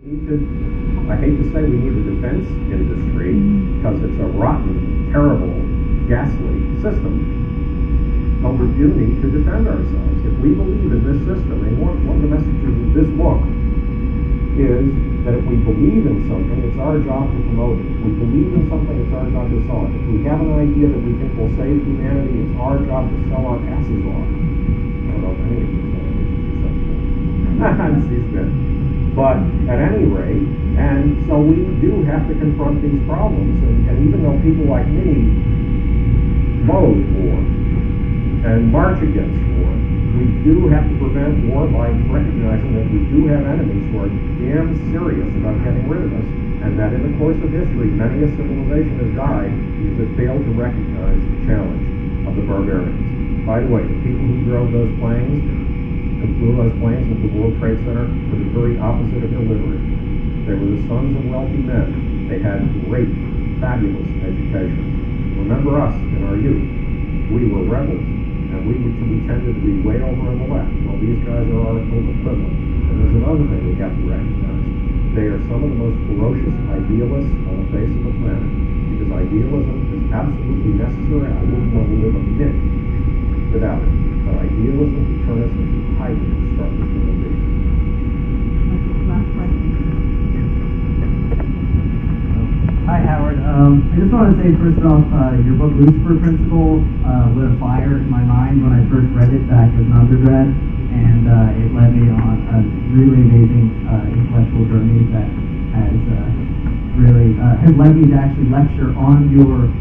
I hate to say we need a defense industry because it's a rotten, terrible, ghastly system. But we do need to defend ourselves. If we believe in this system, and one of the messages of this book is that if we believe in something, it's our job to promote it. If we believe in something, it's our job to sell it. If we have an idea that we think will save humanity, it's our job to sell our asses off. I don't know if any of you know. But at any rate, and so we do have to confront these problems, and even though people like me loathe war and march against war, we do have to prevent war by recognizing that we do have enemies who are damn serious about getting rid of us, and that in the course of history, many a civilization has died because it failed to recognize the challenge of the barbarians. By the way, the people who drove those planes and flew those planes into the World Trade Center were the very opposite of illiterate. They were the sons of wealthy men. They had great, fabulous educations. Remember us in our youth. We were rebels, and we tended to be way over on the left. Well, these guys are our equivalent. And there's another thing we have to recognize. They are some of the most ferocious idealists on the face of the planet, because idealism is absolutely necessary. I wouldn't want to live a minute without it. But idealism can turn us into highly destructive human beings. Last question. Hi, Howard. I just want to say, first off, your book, Lucifer Principle, lit a fire in my mind when I first read it back as an undergrad, and it led me on a really amazing intellectual journey that has has led me to actually lecture on your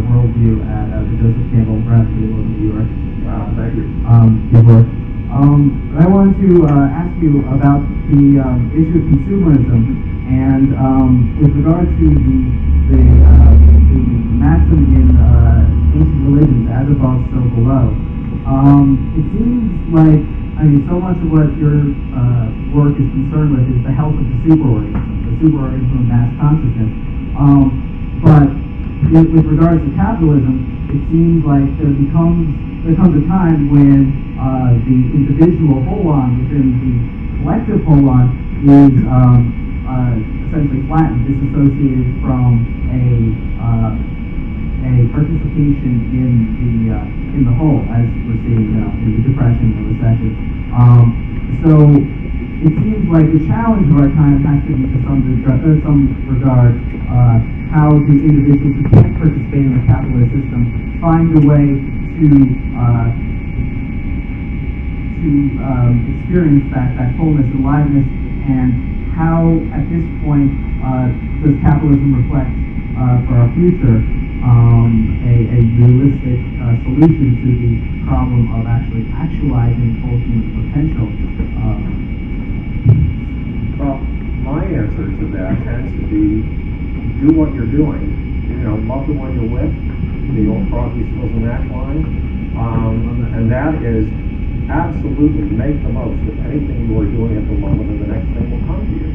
worldview at the Joseph Campbell Grad School in New York. Thank you. Before. I wanted to ask you about the issue of consumerism, and with regard to the maxim in ancient religions, as above, so below. It seems like, so much of what your work is concerned with is the health of the superorganism of mass consciousness. But with regards to capitalism, it seems like there comes a time when the individual holon within the collective holon is essentially flattened, disassociated from a participation in the whole, as we're seeing in the depression and recession. So it seems like the challenge of our time has to be, to some regard, how do individuals who can't participate in the capitalist system find a way to experience that fullness and aliveness, and how, at this point, does capitalism reflect for our future a realistic solution to the problem of actually actualizing full human potential? Well, my answer to that tends to be, do what you're doing. Love the one you're with, the old Crosby, Stills and Nash line, and that is absolutely make the most of anything you are doing at the moment, and the next thing will come to you.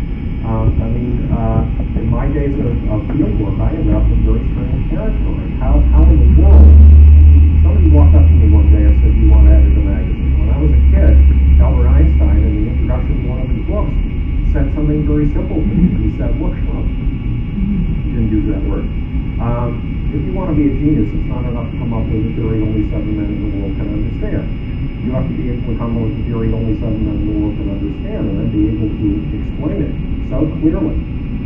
In my days of field work, I ended up in very strange territory. How in the world? Somebody walked up to me one day and said, "You want to edit a magazine?" When I was a kid, Albert Einstein, in the introduction to one of his books, said something very simple to me. He said, "Look, Trump," he didn't use that word. If you want to be a genius, it's not enough to come up with a theory only 7 men in the world can understand. You have to be able to come up with a theory only 7 men in the world can understand, and then be able to explain it so clearly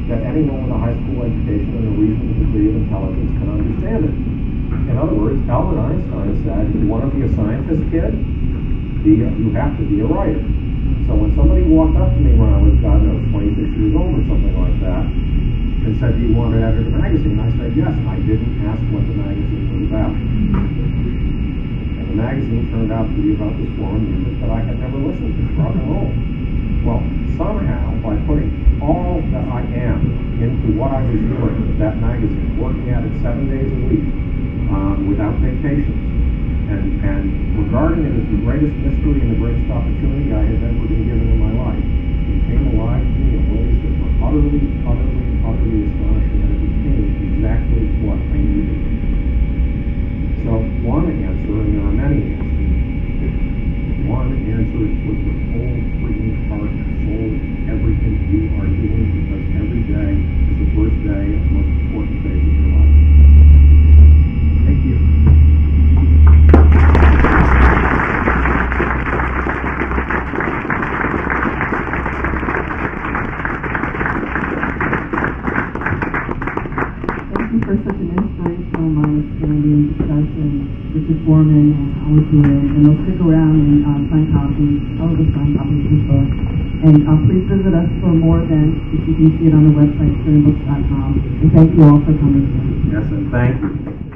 that anyone with a high school education and a reasonable degree of intelligence can understand it. In other words, Albert Einstein said, "You want to be a scientist, kid? You have to be a writer." So when somebody walked up to me when I was, God knows, 26 years old or something like that, and said, "Do you want to edit a magazine?" I said, "Yes." I didn't ask what the magazine was about. And the magazine turned out to be about this foreign music that I had never listened to, rock and roll. Well, somehow, by putting all that I am into what I was doing with that magazine, working at it 7 days a week, without vacations, and regarding it as the greatest mystery and the greatest opportunity I had ever been given in my life, it came alive to me in ways that were utterly astonishing, and it became exactly what I needed. So one answer, and there are many answers, one answer is put your whole freaking heart and soul, everything you are doing for such an inspirational, mind-expanding discussion with the foreman and how we're doing. And they'll stick around and sign copies. All of the sign copies of the book. And please visit us for more events. If you can see it on the website, strandbooks.com. And thank you all for coming here. Yes, and thank you.